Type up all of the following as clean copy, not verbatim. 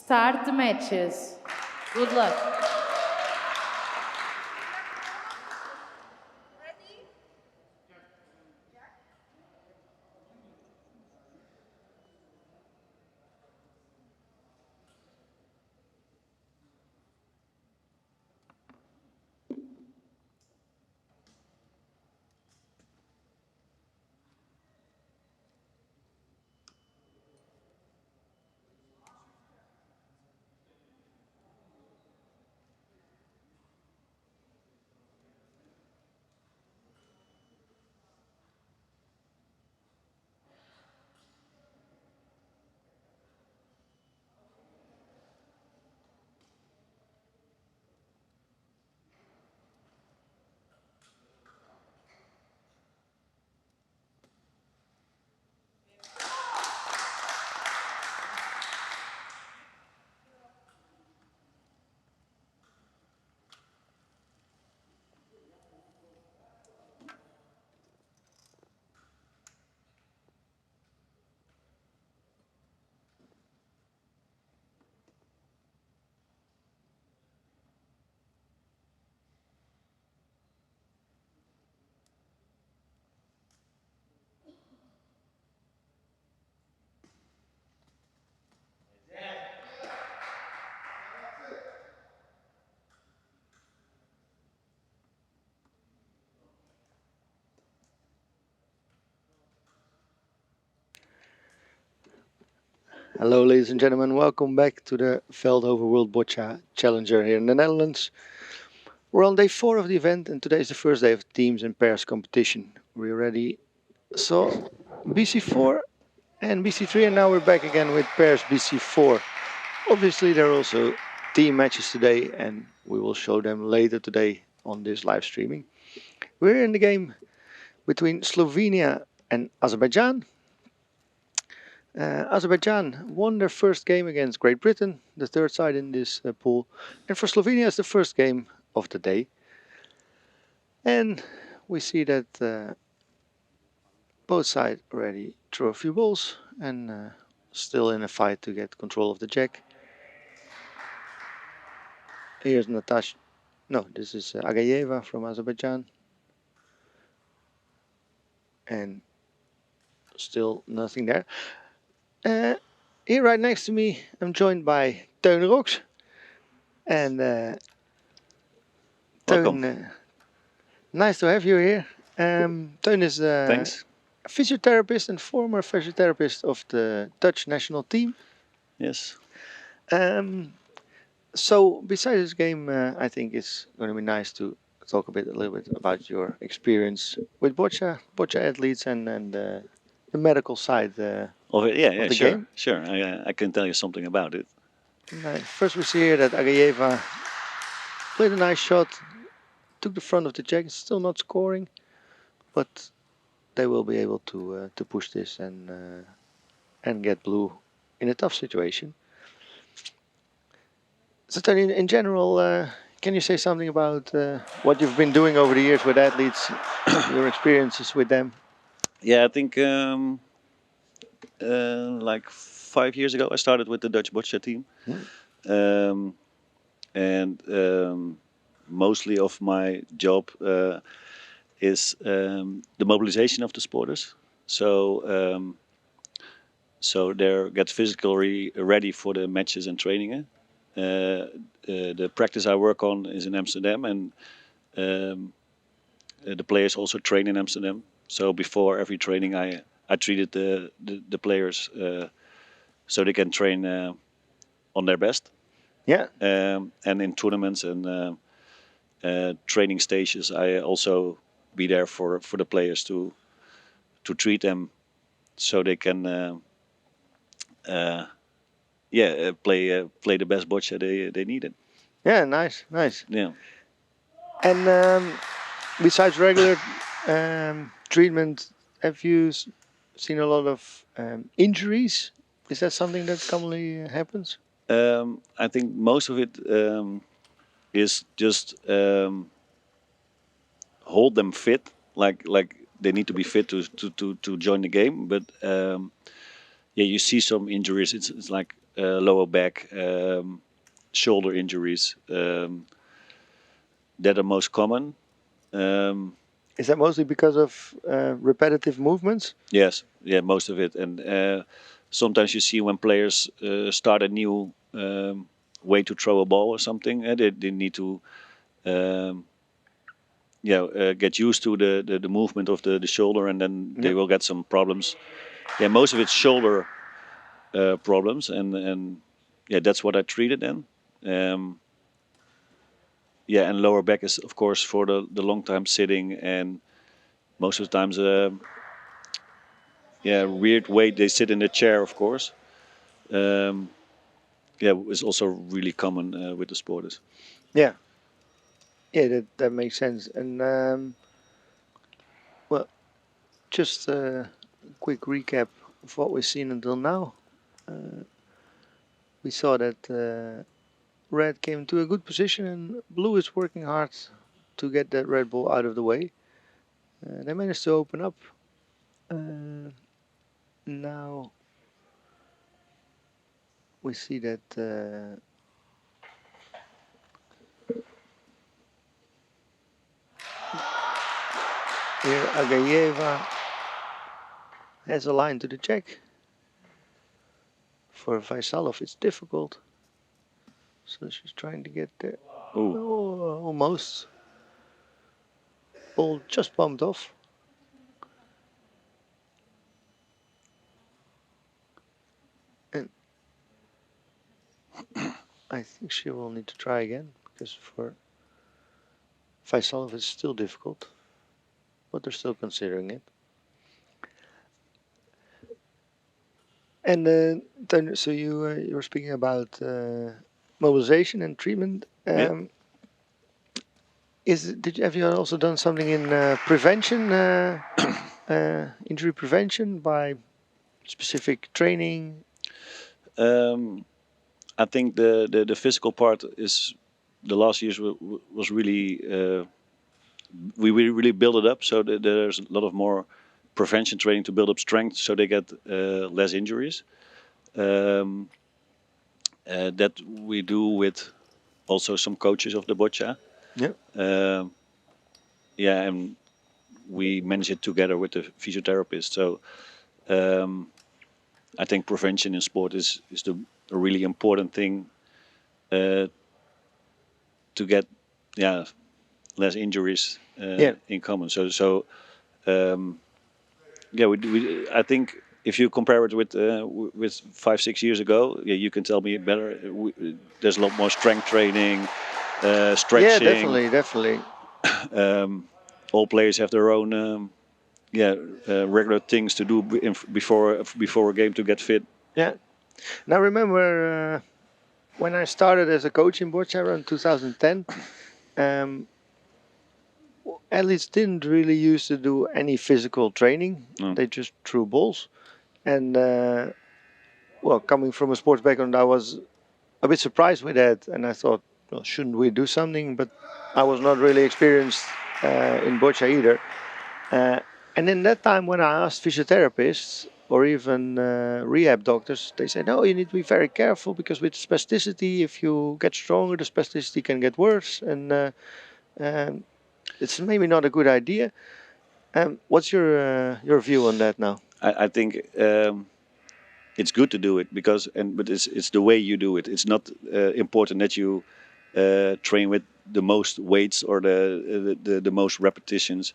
Start the matches. Good luck. Hello, ladies and gentlemen. Welcome back to the Veldhoven World Boccia Challenger here in the Netherlands. We're on day 4 of the event, and today is the first day of teams and pairs competition. We already saw bc4 and bc3, and now we're back again with pairs bc4. Obviously, there are also team matches today, and we will show them later today on this live streaming. We're in the game between Slovenia and Azerbaijan. Azerbaijan won their first game against Great Britain, the third side in this pool. And for Slovenia, it's the first game of the day. And we see that both sides already throw a few balls and still in a fight to get control of the jack. Here's Natasha. No, this is Agayeva from Azerbaijan. And still nothing there. Here right next to me, I'm joined by Teun Rox. And Teun, nice to have you here. Teun is Thanks. a physiotherapist and former physiotherapist of the Dutch national team. Yes. So besides this game, I think it's going to be nice to talk a little bit about your experience with boccia athletes and the medical side Of it, yeah, of the sure, game. sure. I can tell you something about it. First, we see here that Agayeva played a nice shot, took the front of the jack. It's still not scoring, but they will be able to push this and get blue in a tough situation. So, Tony, in general, can you say something about what you've been doing over the years with athletes, your experiences with them? Yeah, I think like 5 years ago, I started with the Dutch boccia team, and mostly of my job is the mobilization of the sporters. So they get physically ready for the matches and training. The practice I work on is in Amsterdam, and the players also train in Amsterdam. So before every training, I treated the players so they can train on their best. Yeah. And in tournaments and training stages, I also be there for the players to treat them so they can play the best boccia they needed. Yeah, nice. Yeah. And besides regular treatment, have you seen a lot of injuries? Is that something that commonly happens? I think most of it is just hold them fit, like they need to be fit to join the game. But yeah, you see some injuries. It's like lower back, shoulder injuries. That are most common. Is that mostly because of repetitive movements? Yes, yeah, most of it. And sometimes you see when players start a new way to throw a ball or something, they need to get used to the movement of the shoulder, and then they will get some problems. Yeah, most of it's shoulder problems, and yeah, that's what I treated then. Yeah, and lower back is of course for the long time sitting, and most of the times, weird way they sit in the chair, of course. Yeah, is also really common with the sporters. Yeah. Yeah, that makes sense. And well, just a quick recap of what we've seen until now. We saw that red came to a good position and blue is working hard to get that red ball out of the way. They managed to open up. Now we see that here Agayeva has a line to the check. For Vaisalov it's difficult. So she's trying to get there. Ooh. Oh, almost. Ball just bumped off. And I think she will need to try again, because for Vaisalov it's still difficult. But they're still considering it. And then, so you were speaking about mobilization and treatment. Have you also done something in prevention, injury prevention by specific training? I think the physical part is the last years was really we really build it up, so that there's a lot of more prevention training to build up strength, so they get less injuries. That we do with also some coaches of the boccia. Yeah. Yeah, and we manage it together with the physiotherapist. So I think prevention in sport is a really important thing to get less injuries in common. So I think if you compare it with 5-6 years ago, you can tell me better. There's a lot more strength training, stretching. Yeah, definitely. All players have their own regular things to do before a game to get fit. Yeah. Now remember when I started as a coach in boccia around 2010, athletes didn't really used to do any physical training. No. They just threw balls. And coming from a sports background, I was a bit surprised with that, and I thought, well, shouldn't we do something? But I was not really experienced in boccia either. And in that time, when I asked physiotherapists or even rehab doctors, they said, no, you need to be very careful, because with spasticity, if you get stronger, the spasticity can get worse, and it's maybe not a good idea. What's your view on that now? I think it's good to do it but it's the way you do it. It's not important that you train with the most weights or the most repetitions.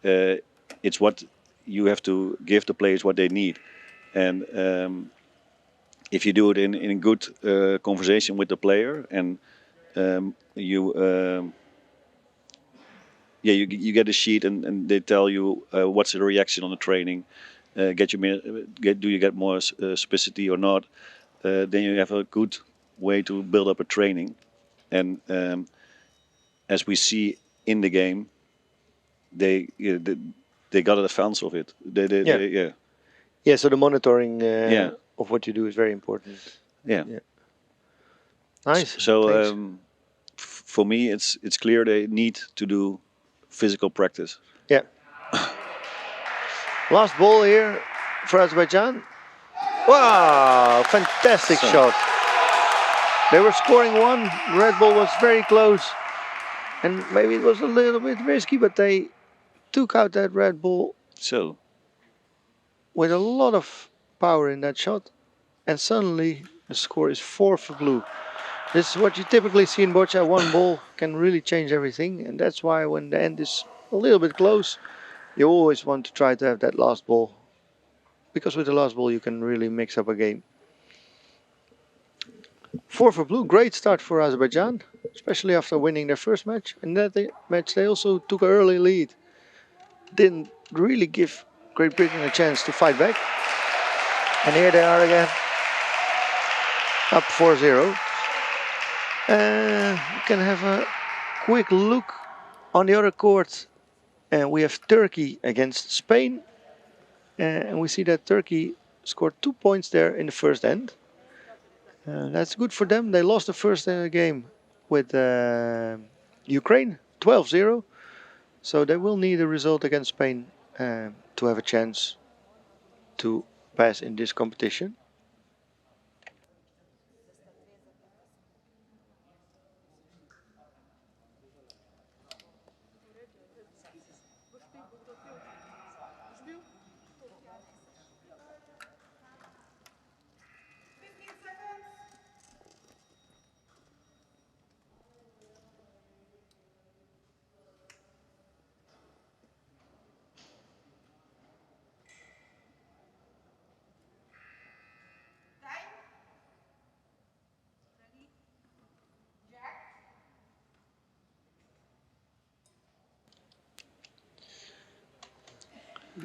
It's what you have to give the players what they need, and if you do it in good conversation with the player, and you get a sheet and they tell you what's the reaction on the training. Do you get more specificity or not? Then you have a good way to build up a training. And as we see in the game, they got a advance of it. Yeah, so the monitoring of what you do is very important. Yeah. Nice. So for me, it's clear they need to do physical practice. Yeah. Last ball here for Azerbaijan. Wow, fantastic So- shot. They were scoring one. Red Bull was very close. And maybe it was a little bit risky, but they took out that Red Bull So, with a lot of power in that shot. And suddenly the score is 4 for blue. This is what you typically see in boccia. One ball can really change everything. And that's why when the end is a little bit close, you always want to try to have that last ball. Because with the last ball you can really mix up a game. 4 for blue, great start for Azerbaijan, especially after winning their first match. In that match they also took an early lead. Didn't really give Great Britain a chance to fight back. And here they are again, up 4-0. We can have a quick look on the other court. And we have Turkey against Spain. And we see that Turkey scored 2 points there in the first end. That's good for them. They lost the first game with Ukraine, 12-0. So they will need a result against Spain to have a chance to pass in this competition.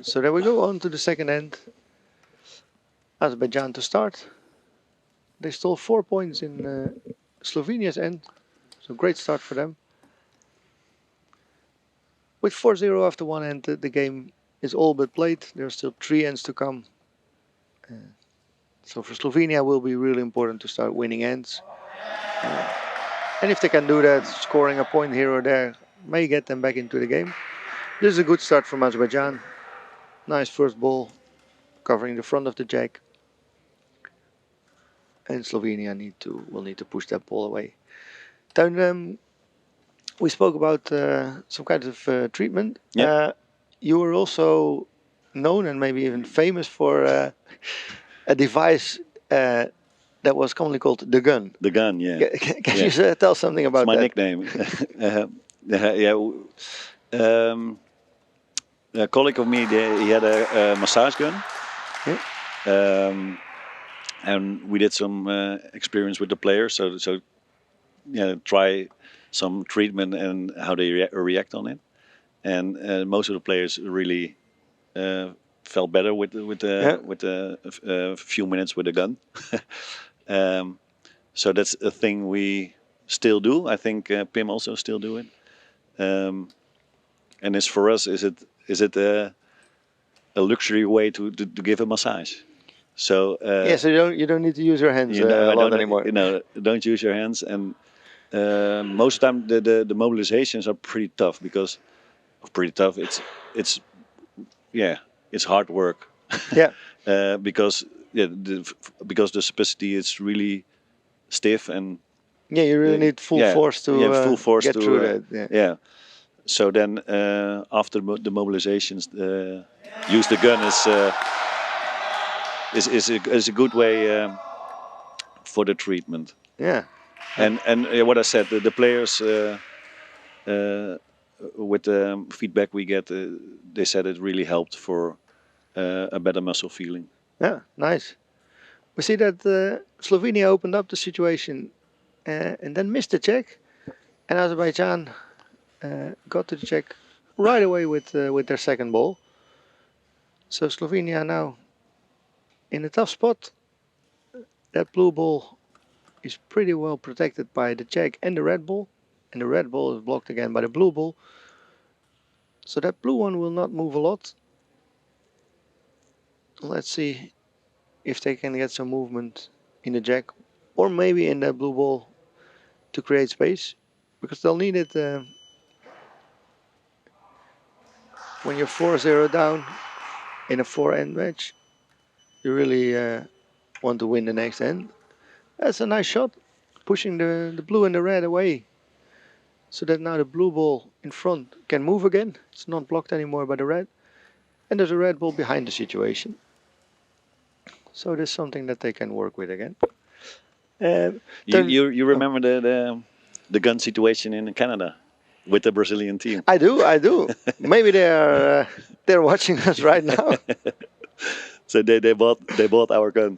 So there we go, on to the second end. Azerbaijan to start. They stole 4 points in Slovenia's end, so great start for them. With 4-0 after one end, the game is all but played. There are still 3 ends to come. So for Slovenia it will be really important to start winning ends. And if they can do that, scoring a point here or there may get them back into the game. This is a good start from Azerbaijan. Nice first ball, covering the front of the jack. And Slovenia will need to push that ball away. Then we spoke about some kind of treatment. Yeah. You were also known and maybe even famous for a device that was commonly called the gun. the gun, yeah. Can Yeah. you tell something about It's my that? nickname. Yeah. A colleague of me, he had a massage gun. Yeah. And we did some experience with the players. So try some treatment and how they react on it. And most of the players really felt better with a few minutes with the gun. So that's a thing we still do. I think Pim also still do it. And as for us, is it a luxury way to give a massage? So So you don't need to use your hands a lot anymore. Don't use your hands. And most of the time the mobilizations are pretty tough because it's hard work. Yeah. Because the specificity is really stiff and You really need full force to get through that. Yeah. So then after the mobilizations, use the gun is a good way for the treatment. Yeah. And what I said, the players with the feedback we get, they said it really helped for a better muscle feeling. Yeah, nice. We see that Slovenia opened up the situation and then missed the check, and Azerbaijan got to the check right away with their second ball. So Slovenia now in a tough spot. That blue ball is pretty well protected by the check and the red ball, and the red ball is blocked again by the blue ball. So that blue one will not move a lot. Let's see if they can get some movement in the jack or maybe in the blue ball to create space, because they'll need it when you're 4-0 down in a 4-end match. You really want to win the next end. That's a nice shot, pushing the blue and the red away, so that now the blue ball in front can move again. It's not blocked anymore by the red, and there's a red ball behind the situation. So there's something that they can work with again. You remember the gun situation in Canada with the Brazilian team? I do. Maybe they're watching us right now. So they bought our gun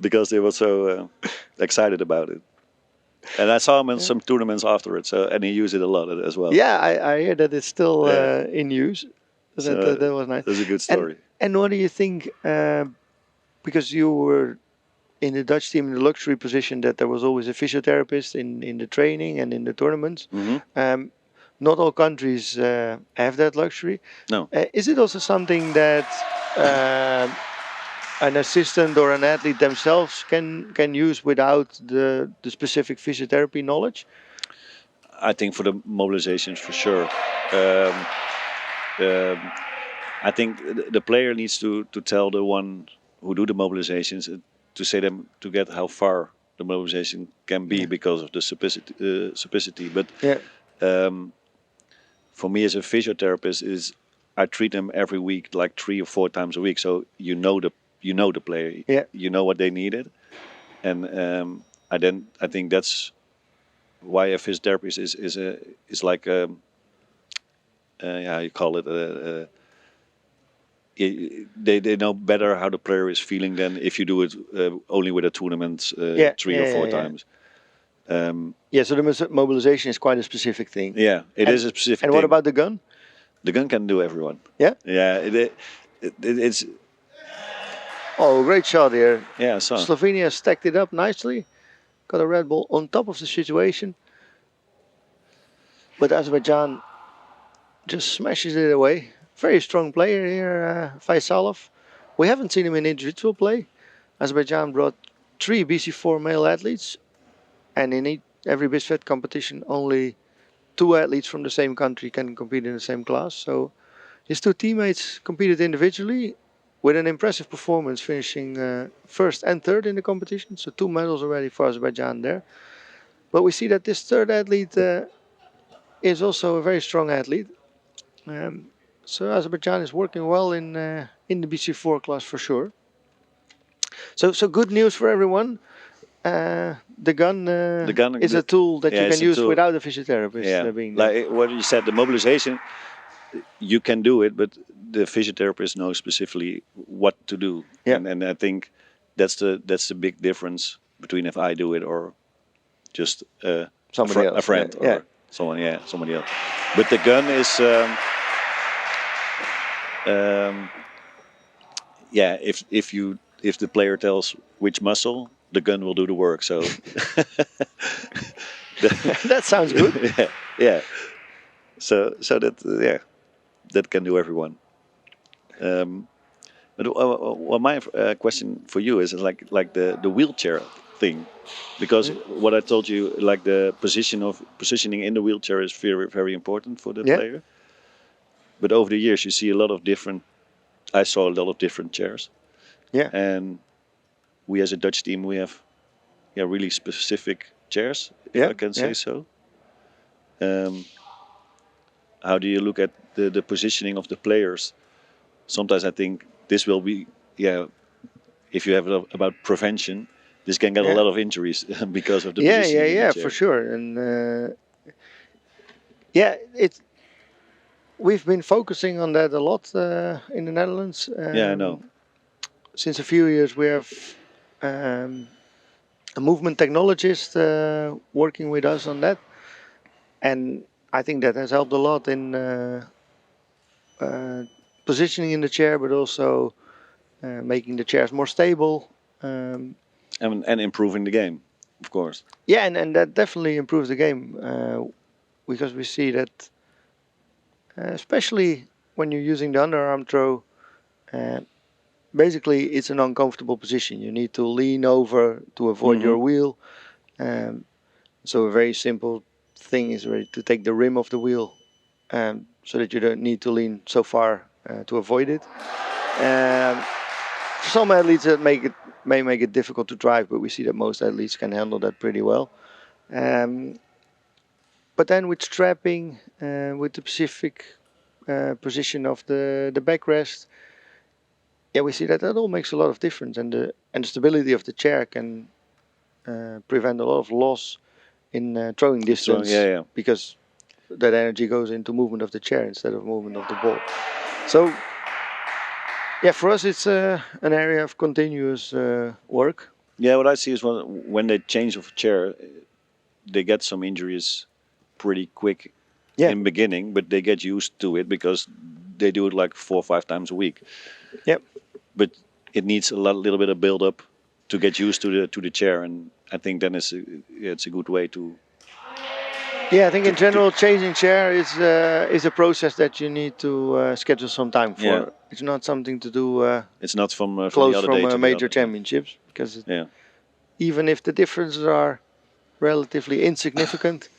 because they were so excited about it. And I saw him in some tournaments afterwards, and he used it a lot as well. Yeah, I hear that it's still in use. So That was nice. That's a good story. And what do you think? Because you were in the Dutch team in the luxury position, that there was always a physiotherapist in the training and in the tournaments. Not all countries have that luxury. No. Is it also something that an assistant or an athlete themselves can use without the specific physiotherapy knowledge? I think for the mobilizations, for sure. I think the player needs to tell the one who do the mobilizations to say them to get how far the mobilization can be because of the specificity. But for me as a physiotherapist, I treat them every week, like 3 or 4 times a week. So you know the player, you know what they needed, and I think that's why a physiotherapist is like how you call it. They know better how the player is feeling than if you do it only with a tournament 3 or 4 times. So the mobilization is quite a specific thing. Yeah, it is a specific thing. And what about the gun? The gun can do everyone. Yeah? Yeah, it's... Oh, great shot here. Yeah, I saw. Slovenia stacked it up nicely. Got a red ball on top of the situation. But Azerbaijan just smashes it away. Very strong player here, Faisalov. We haven't seen him in individual play. Azerbaijan brought 3 bc4 male athletes. And in every BISFET competition, only 2 athletes from the same country can compete in the same class. So his 2 teammates competed individually with an impressive performance, finishing first and third in the competition. So 2 medals already for Azerbaijan there. But we see that this third athlete is also a very strong athlete. So Azerbaijan is working well in the BC4 class for sure. So good news for everyone. The gun is a tool that you can use without a physiotherapist being there. Like what you said, the mobilization, you can do it, but the physiotherapist knows specifically what to do. Yeah. And I think that's the big difference between if I do it or just Somebody else, a friend or somebody else. But the gun is if the player tells which muscle, the gun will do the work. So that sounds good. yeah. So that that can do everyone. But my question for you is like the wheelchair thing, because what I told you, like the positioning in the wheelchair is very, very important for the player. But over the years, you see I saw a lot of different chairs. Yeah. And we as a Dutch team, we have really specific chairs, if I can say so. How do you look at the positioning of the players? Sometimes I think this will be, if you have about prevention, this can get a lot of injuries because of the positioning. Yeah, for sure. And we've been focusing on that a lot in the Netherlands. I know. Since a few years, we have a movement technologist working with us on that, and I think that has helped a lot in positioning in the chair, but also making the chairs more stable. And improving the game, of course. Yeah, and that definitely improves the game because we see that, especially when you're using the underarm throw, basically it's an uncomfortable position. You need to lean over to avoid your wheel. So a very simple thing is really to take the rim of the wheel so that you don't need to lean so far to avoid it. For some athletes that make it may make it difficult to drive, but we see that most athletes can handle that pretty well. But then with strapping, with the specific position of the backrest, yeah, we see that all makes a lot of difference, and the stability of the chair can prevent a lot of loss in throwing distance, yeah. because that energy goes into movement of the chair instead of movement of the ball. So yeah, for us it's an area of continuous work. Yeah, what I see is when they change of chair, they get some injuries pretty quick in beginning, but they get used to it because they do it like 4 or 5 times a week. Yep. But it needs a little bit of build up to get used to the chair, and I think then it's a good way to. Yeah, I think in general changing chair is a process that you need to schedule some time for. Yeah. It's not something to do. It's not from close the other from day to major the other. championships, because Yeah. even if the differences are relatively insignificant,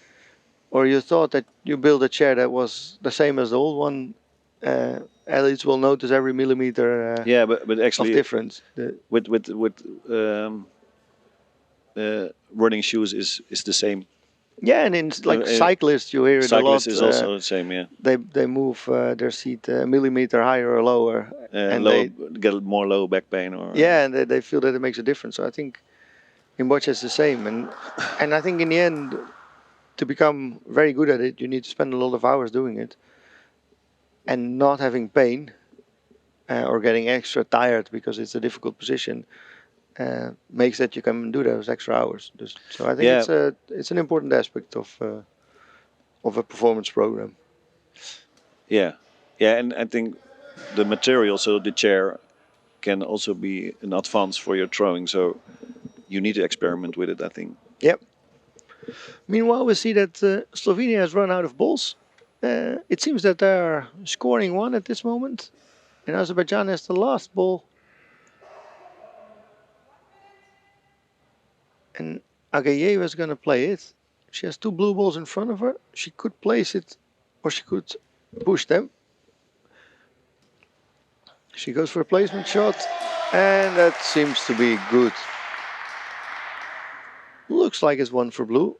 or you thought that you built a chair that was the same as the old one, athletes will notice every millimeter Yeah, but of actually difference. with running shoes is the same. Yeah, and in like cyclists, you hear it a lot. Cyclist is also the same. Yeah. They move their seat a millimeter higher or lower, and low, they get more low back pain or. yeah, and they feel that it makes a difference. So I think in boccia it's the same, and I think in the end, to become very good at it, you need to spend a lot of hours doing it, and not having pain or getting extra tired because it's a difficult position. Makes that you can do those extra hours. So I think it's an important aspect of a performance program. Yeah, and I think the material, so the chair, can also be an advance for your throwing. So you need to experiment with it, I think. Yep. Meanwhile, we see that Slovenia has run out of balls. It seems that they are scoring one at this moment, and Azerbaijan has the last ball. And Agayeva is going to play it. She has 2 blue balls in front of her. She could place it, or she could push them. She goes for a placement shot, and that seems to be good. Looks like it's one for blue.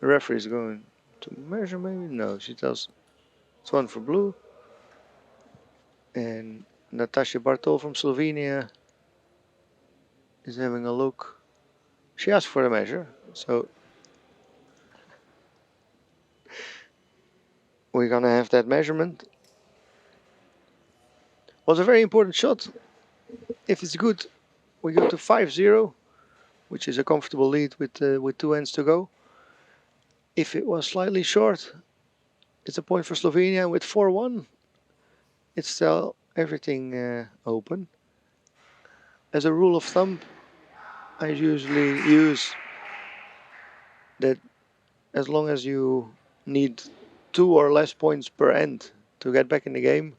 The referee is going to measure, maybe? No, she tells it's one for blue. And Natasha Bartol from Slovenia is having a look. She asked for a measure, so we're gonna have that measurement. Was a very important shot. If it's good, we go to 5-0, which is a comfortable lead with 2 ends to go. If it was slightly short, it's a point for Slovenia. With 4-1, it's still everything open. As a rule of thumb, I usually use that as long as you need 2 or less points per end to get back in the game,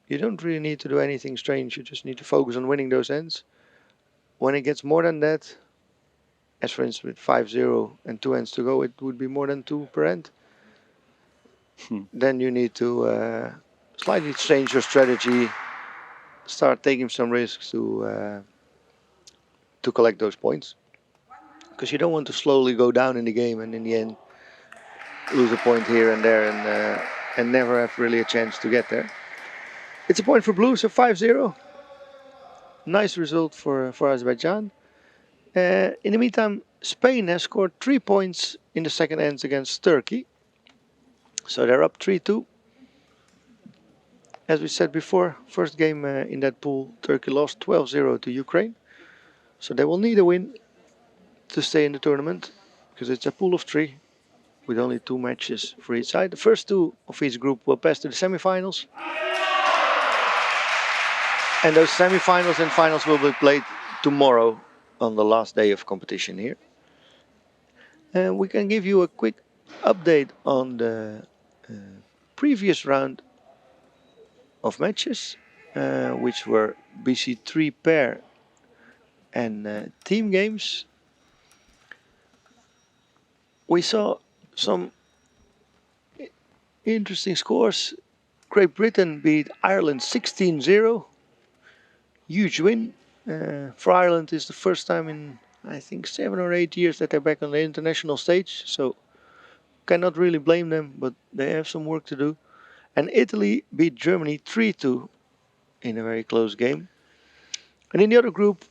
you don't really need to do anything strange. You just need to focus on winning those ends. When it gets more than that, as for instance with 5-0 and 2 ends to go, it would be more than 2 per end. Then you need to slightly change your strategy, start taking some risks to collect those points. Because you don't want to slowly go down in the game and in the end lose a point here and there and never have really a chance to get there. It's a point for blue, so 5-0. Nice result for Azerbaijan. In the meantime, Spain has scored 3 points in the second ends against Turkey. So they're up 3-2. As we said before, first game in that pool, Turkey lost 12-0 to Ukraine. So they will need a win to stay in the tournament, because it's a pool of 3 with only 2 matches for each side. The first 2 of each group will pass to the semifinals. And those semifinals and finals will be played tomorrow on the last day of competition here. And we can give you a quick update on the previous round of matches, which were BC3 pair and team games. we saw some interesting scores. Great Britain beat Ireland 16-0. Huge win. For Ireland, it's the first time in, I think, 7 or 8 years that they're back on the international stage. So cannot really blame them, but they have some work to do. And Italy beat Germany 3-2 in a very close game. And in the other group,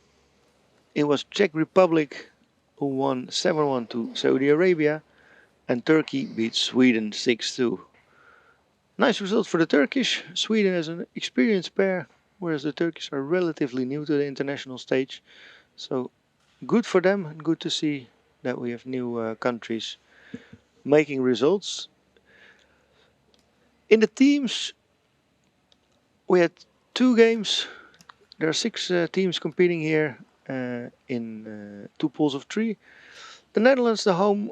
it was Czech Republic who won 7-1 to Saudi Arabia, and Turkey beat Sweden 6-2. Nice result for the Turkish. Sweden has an experienced pair, whereas the Turkish are relatively new to the international stage. So good for them, and good to see that we have new countries making results. In the teams, we had 2 games. There are 6 teams competing here in 2 pools of 3. The Netherlands, the home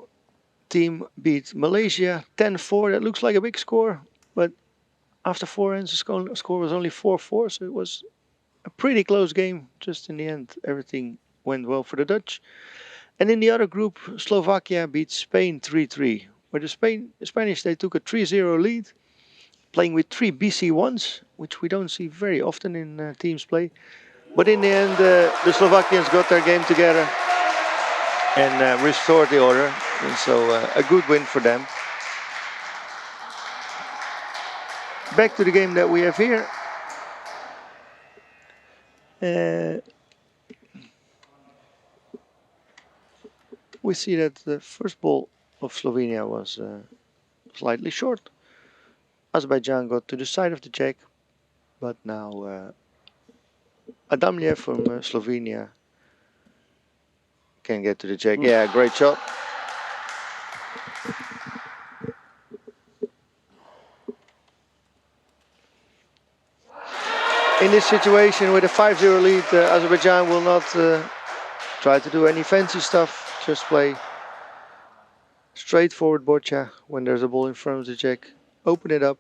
team, beat Malaysia 10-4. That looks like a big score, but after 4 ends, the score was only 4-4, so it was a pretty close game. Just in the end, everything went well for the Dutch. And in the other group, Slovakia beat Spain 3-3, where the Spanish, they took a 3-0 lead, playing with 3 bc1s, which we don't see very often in teams play. But in the end, the Slovakians got their game together and restored the order. And so a good win for them. Back to the game that we have here. We see that the first ball of Slovenia was slightly short. Azerbaijan got to the side of the jack, but now Adamliev from Slovenia can get to the jack. Yeah, great shot. In this situation with a 5-0 lead, Azerbaijan will not try to do any fancy stuff, just play straightforward boccia when there's a ball in front of the jack. Open it up,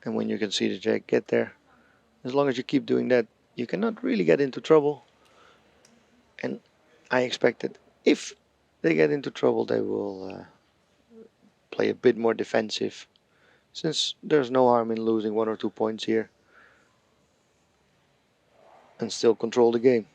and when you can see the jack, get there. As long as you keep doing that, you cannot really get into trouble. And I expect that if they get into trouble, they will play a bit more defensive, since there's no harm in losing 1 or 2 points here and still control the game.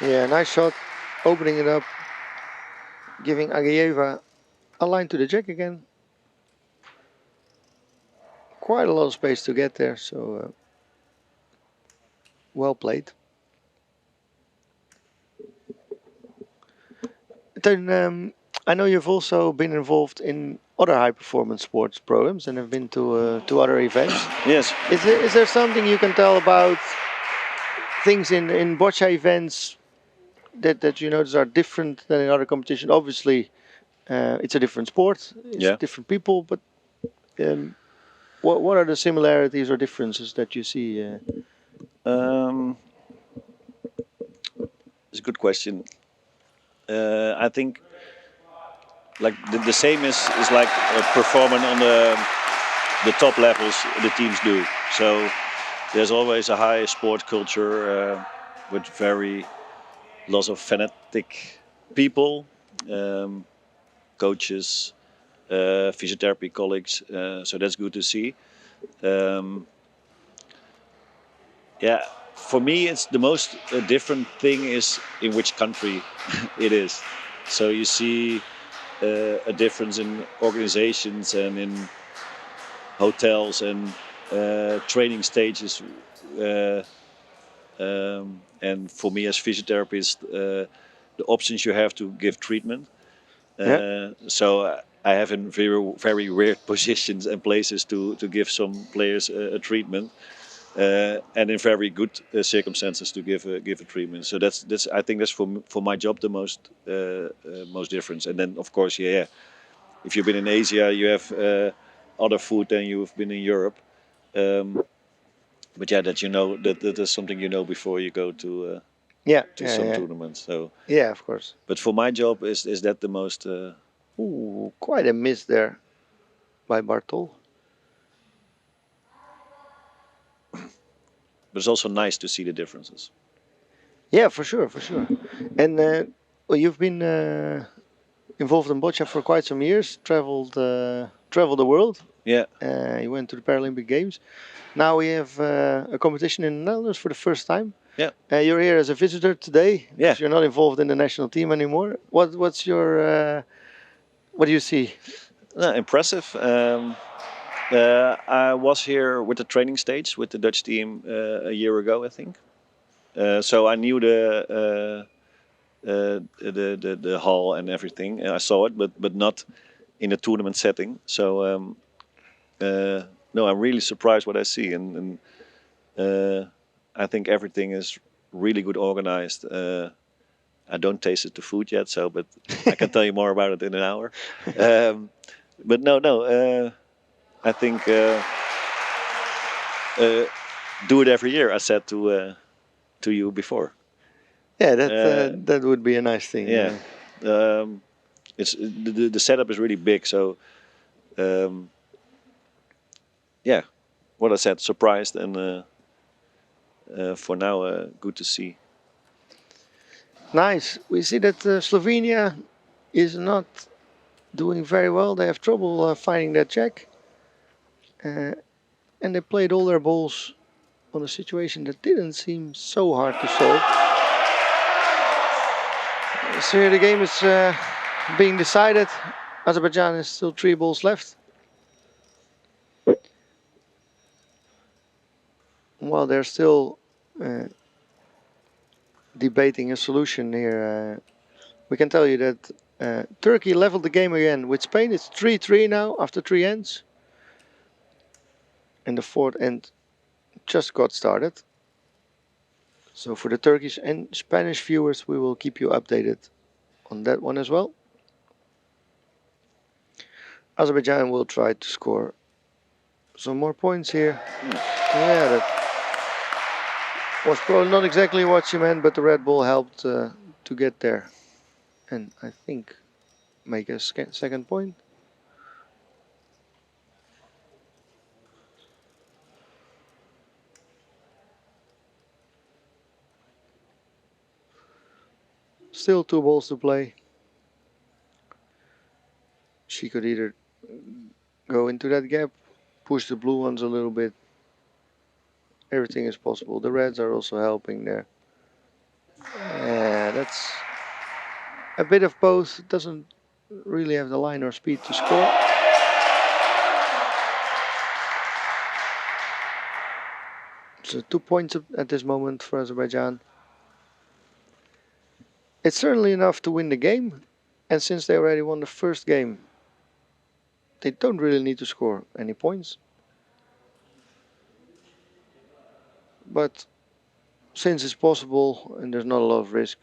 Yeah, nice shot, opening it up, giving Agayeva a line to the jack again. Quite a lot of space to get there, so well played. Then I know you've also been involved in other high-performance sports programs and have been to other events. Yes. Is there something you can tell about things in boccia events that you notice are different than in other competitions? Obviously, it's a different sport, it's different people, but what are the similarities or differences that you see? It's a good question. I think like the same is like performing on the top levels the teams do. So there's always a high sport culture with very lots of fanatic people, coaches, physiotherapy colleagues. So that's good to see. Yeah, for me, it's the most different thing is in which country it is. So you see a difference in organizations and in hotels and training stages. And for me as physiotherapist, the options you have to give treatment. So I have in very weird positions and places to give some players a treatment. And in very good circumstances to give a treatment. So that's I think that's for my job the most difference. And then of course if you've been in Asia you have other food than you've been in Europe. But that that is something before you go to some tournaments. So yeah, of course. But for my job is that the most Ooh, quite a miss there by Bartol. But it's also nice to see the differences. Yeah, for sure, for sure. And well, you've been involved in boccia for quite some years. Traveled the world. Yeah. You went to the Paralympic Games. Now we have a competition in the Netherlands for the first time. Yeah. You're here as a visitor today. Yeah. Because you're not involved in the national team anymore. What's your what do you see? Impressive. I was here with the training stage with the Dutch team a year ago, I think. So I knew the hall and everything. I saw it, but not in a tournament setting. So no, I'm really surprised what I see, and I think everything is really good organized. I don't taste the food yet, but I can tell you more about it in an hour. But no. I think do it every year. I said to you before. Yeah, that would be a nice thing. Yeah, it's the setup is really big. So yeah, what I said, surprised and for now good to see. Nice. We see that Slovenia is not doing very well. They have trouble finding their check. And they played all their balls on a situation that didn't seem so hard to solve. So here the game is being decided. Azerbaijan has still 3 balls left. While they're still debating a solution here, we can tell you that Turkey leveled the game again with Spain. It's 3-3 now after 3 ends. And the 4th end just got started. So for the Turkish and Spanish viewers, we will keep you updated on that one as well. Azerbaijan will try to score some more points here. Yeah, that was probably not exactly what she meant, but the Red Bull helped to get there. And I think make a second point. Still 2 balls to play. She could either go into that gap, push the blue ones a little bit. Everything is possible. The reds are also helping there. Yeah, that's a bit of both. Doesn't really have the line or speed to score. So 2 points at this moment for Azerbaijan. It's certainly enough to win the game. And since they already won the first game, they don't really need to score any points. But since it's possible and there's not a lot of risk,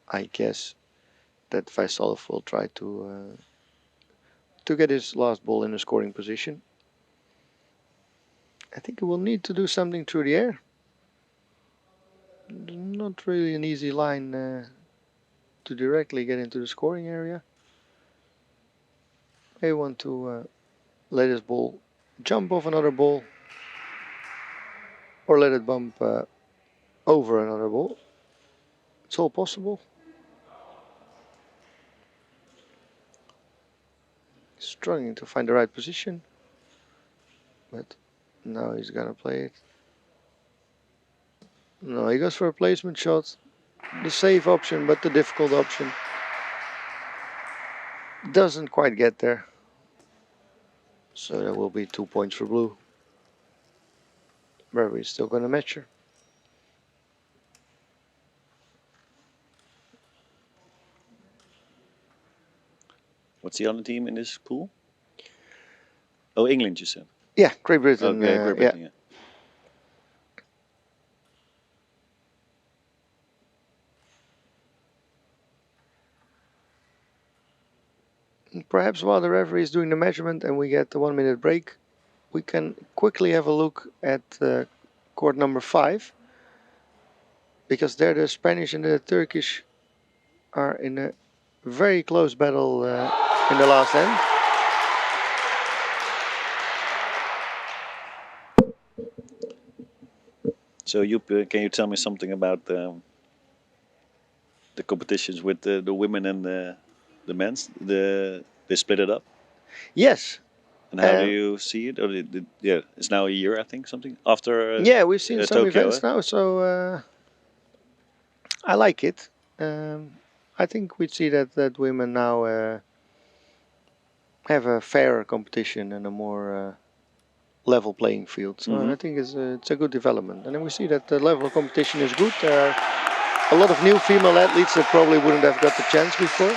I guess that Vaisalov will try to get his last ball in a scoring position. I think he will need to do something through the air. Not really an easy line to directly get into the scoring area. They want to let his ball jump off another ball or let it bump over another ball. It's all possible. Struggling to find the right position, but now he's gonna play it. No, he goes for a placement shot. The safe option, but the difficult option. Doesn't quite get there. So there will be 2 points for blue. But we're still gonna match her. What's the other team in this pool? Oh, England, you said. Yeah, Great Britain. Okay, Great Britain, yeah. Perhaps while the referee is doing the measurement and we get the 1 minute break, we can quickly have a look at court number 5. Because there the Spanish and the Turkish are in a very close battle in the last end. So can you tell me something about the competitions with the women and the men's? They split it up. Yes. And how do you see it? Or yeah, it's now a year, I think, something after. Yeah, we've seen some Tokyo, events now, so I like it. I think we see that women now have a fairer competition and a more level playing field. So I think it's a good development. And then we see that the level of competition is good. There are a lot of new female athletes that probably wouldn't have got the chance before.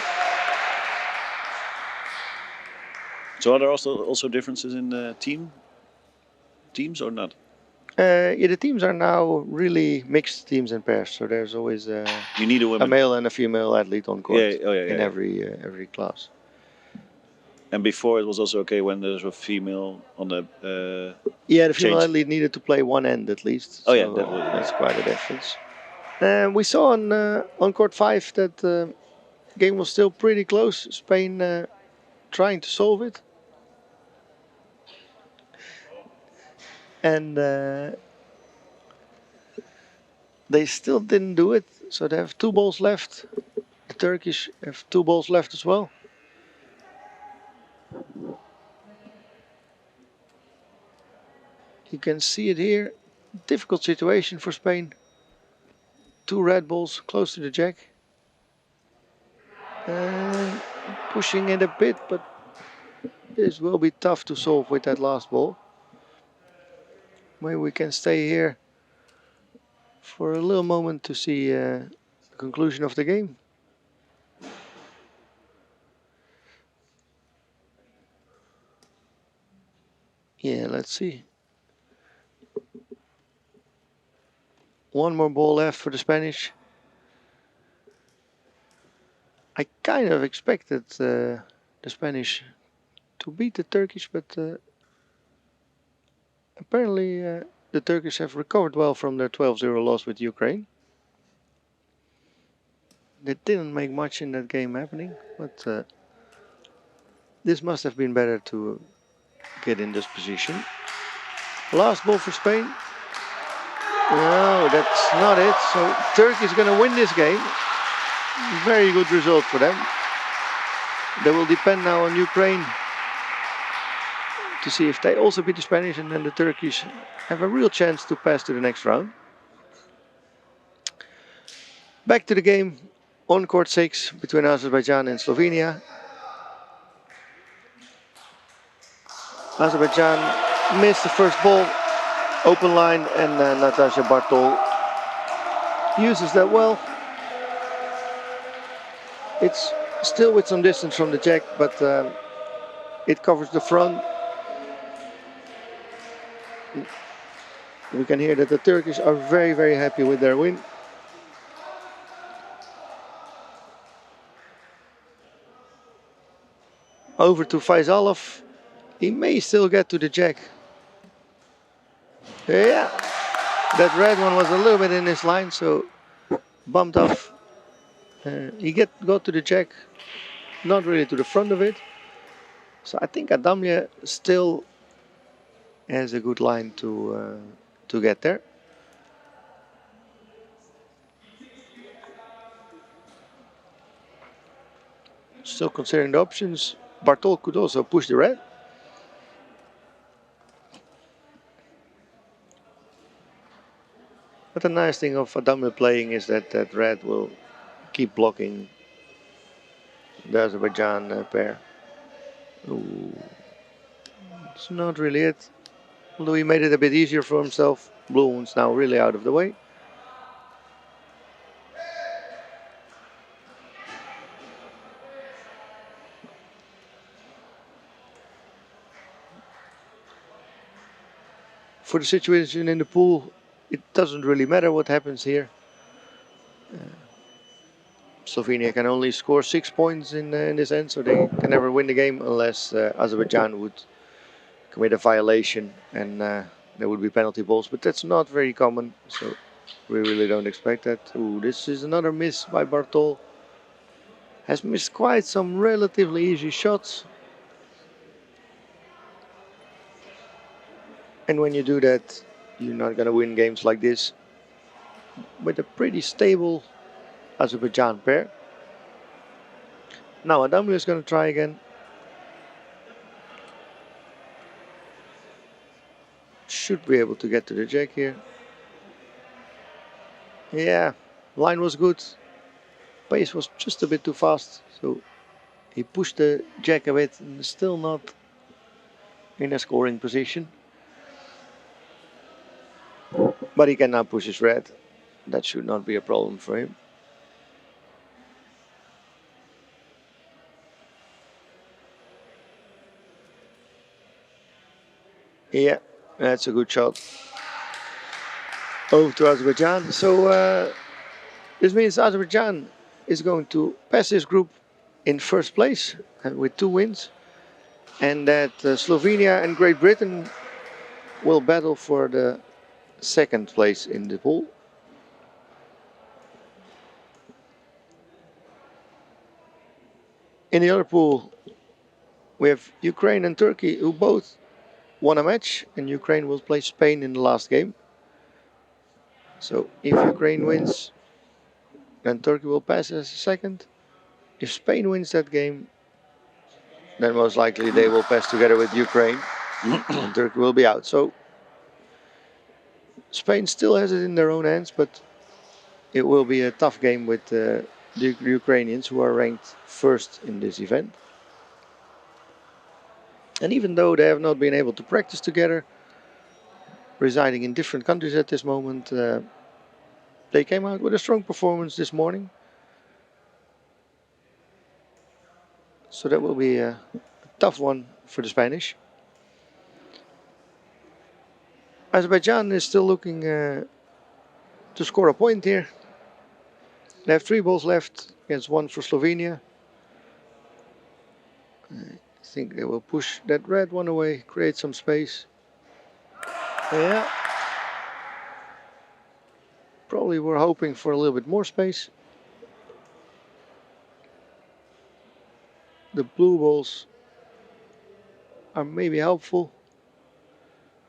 So are there also differences in the teams or not? Yeah, the teams are now really mixed teams and pairs. So there's always You need a male and a female athlete on court in every class. And before it was also okay when there's a female on the. The female athlete needed to play one end at least. Oh, so that's quite a difference. We saw on court 5 that the game was still pretty close. Spain trying to solve it. And they still didn't do it. So they have 2 balls left. The Turkish have 2 balls left as well. You can see it here. Difficult situation for Spain. 2 red balls close to the jack. Pushing it a bit, but this will be tough to solve with that last ball. Maybe we can stay here for a little moment to see the conclusion of the game. Yeah, let's see. 1 more ball left for the Spanish. I kind of expected the Spanish to beat the Turkish, but apparently the Turkish have recovered well from their 12-0 loss with Ukraine. They didn't make much in that game happening, but this must have been better to get in this position. Last ball for Spain. No, that's not it. So Turkey is going to win this game. Very good result for them. They will depend now on Ukraine to see if they also beat the Spanish, and then the Turkish have a real chance to pass to the next round. Back to the game on court 6 between Azerbaijan and Slovenia. Azerbaijan missed the first ball, open line, and Natasha Bartol uses that well. It's still with some distance from the jack, but it covers the front. We can hear that the Turkish are very, very happy with their win. Over to Faisalov. He may still get to the jack. Yeah, that red one was a little bit in his line, so bumped off. He got to the jack, not really to the front of it. So I think Adamlia still has a good line to get there. Still considering the options, Bartol could also push the red. But the nice thing of Adamlia playing is that that red will keep blocking the Azerbaijan pair. Ooh. It's not really it. Although he made it a bit easier for himself. Blue one's now really out of the way. For the situation in the pool, it doesn't really matter what happens here. Slovenia can only score 6 points in this end, so they can never win the game unless Azerbaijan would commit a violation, and there would be penalty balls. But that's not very common, so we really don't expect that. Ooh, this is another miss by Bartol. has missed quite some relatively easy shots. And when you do that, you're not going to win games like this with a pretty stable Azerbaijan pair. Now Adamlu is going to try again. Should be able to get to the jack here. Yeah, line was good. Pace was just a bit too fast, so he pushed the jack a bit and still not in a scoring position. But he can now push his red. That should not be a problem for him. Yeah, that's a good shot. Over to Azerbaijan. So this means Azerbaijan is going to pass this group in first place with 2 wins. And that Slovenia and Great Britain will battle for the second place in the pool. In the other pool, we have Ukraine and Turkey, who both won a match, and Ukraine will play Spain in the last game. So if Ukraine wins, then Turkey will pass as second. If Spain wins that game, then most likely they will pass together with Ukraine, and Turkey will be out. So Spain still has it in their own hands, but it will be a tough game with the Ukrainians, who are ranked first in this event. And even though they have not been able to practice together, residing in different countries at this moment, they came out with a strong performance this morning. So that will be a tough one for the Spanish. Azerbaijan is still looking to score a point here. They have 3 balls left against 1 for Slovenia. I think they will push that red one away, create some space. Yeah. Probably were hoping for a little bit more space. The blue balls are maybe helpful.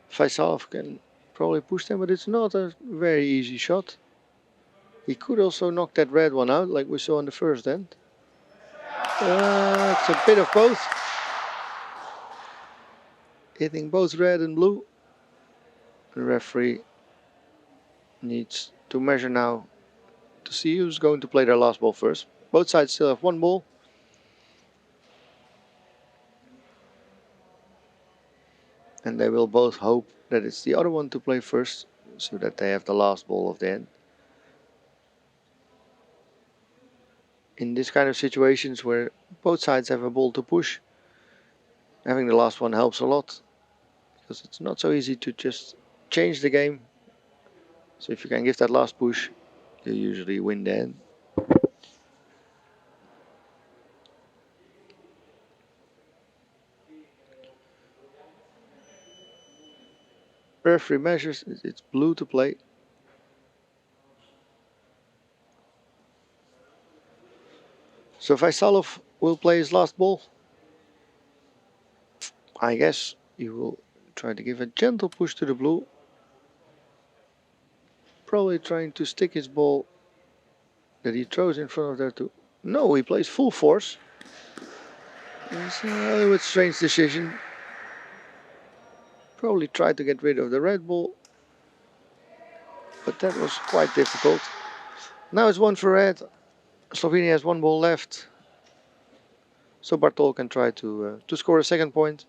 Faisalov can probably push them, but it's not a very easy shot. He could also knock that red one out, like we saw in the first end. It's a bit of both. Hitting both red and blue. The referee needs to measure now to see who's going to play their last ball first. Both sides still have 1 ball. And they will both hope that it's the other one to play first, so that they have the last ball of the end. In this kind of situations where both sides have a ball to push, having the last one helps a lot, because it's not so easy to just change the game. So if you can give that last push, you usually win the end. Referee measures, it's blue to play. So Faisalov will play his last ball. I guess he will try to give a gentle push to the blue. Probably trying to stick his ball that he throws in front of there too. No, he plays full force. It's a little bit strange decision. Probably tried to get rid of the red ball, but that was quite difficult. Now it's 1 for red. Slovenia has 1 ball left, so Bartol can try to score a second point.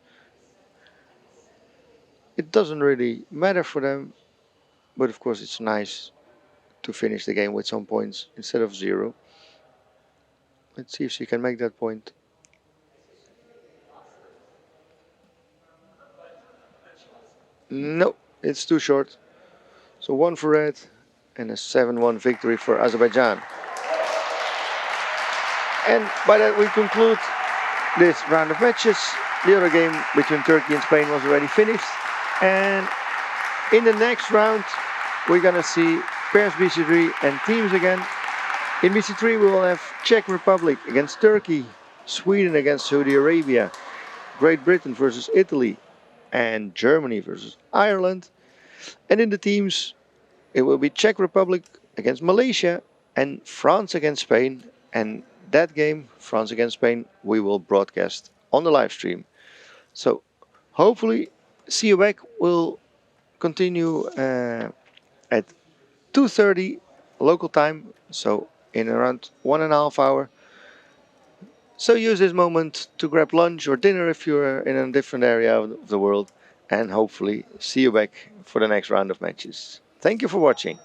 It doesn't really matter for them, but of course it's nice to finish the game with some points instead of 0. Let's see if she can make that point. No, it's too short. So 1 for red and a 7-1 victory for Azerbaijan. And by that we conclude this round of matches. The other game between Turkey and Spain was already finished. And in the next round, we're going to see pairs bc3 and teams again. In bc3 we will have Czech Republic against Turkey, Sweden against Saudi Arabia, Great Britain versus Italy, and Germany versus Ireland. And in the teams, it will be Czech Republic against Malaysia and France against Spain. And that game, France against Spain, we will broadcast on the live stream. So hopefully, See You Back will continue at 2:30 local time. So in around 1.5 hours. So use this moment to grab lunch or dinner if you're in a different area of the world. And hopefully see you back for the next round of matches. Thank you for watching.